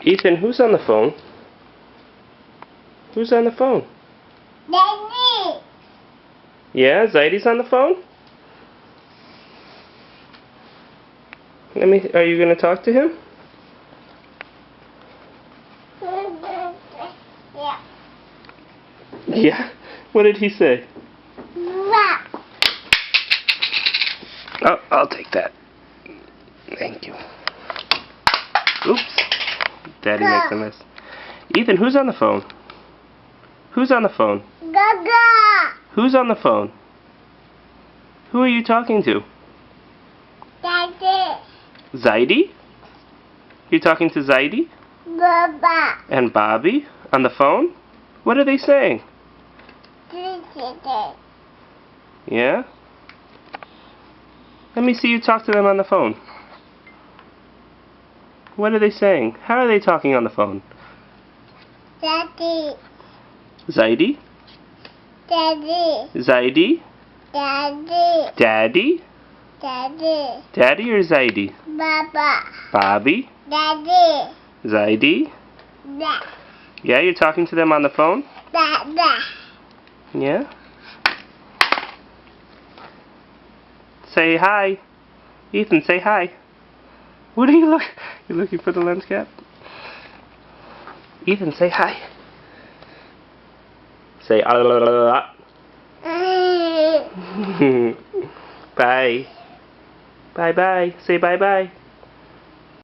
Ethan, who's on the phone? Who's on the phone? Daddy. Yeah, Zaidi's on the phone? Are you going to talk to him? Yeah. Yeah? What did he say? Wow. Oh, I'll take that. Thank you. Oops. Daddy makes a mess. Ethan, who's on the phone? Who's on the phone? Gaga. Who's on the phone? Who are you talking to? Daddy. Zaidi? You're talking to Zaidi? Baba. And Bobby? On the phone? What are they saying? Yeah? Let me see you talk to them on the phone. What are they saying? How are they talking on the phone? Daddy. Zaidi? Daddy. Zaidi? Daddy. Daddy? Daddy. Daddy or Zaidi? Baba. Bobby? Daddy. Zaidi? Da. Yeah, you're talking to them on the phone? Da. Da. Yeah? Say hi. Ethan, say hi. What are you looking? You looking for the lens cap? Ethan, say hi. Say bye. Bye bye. Say bye bye.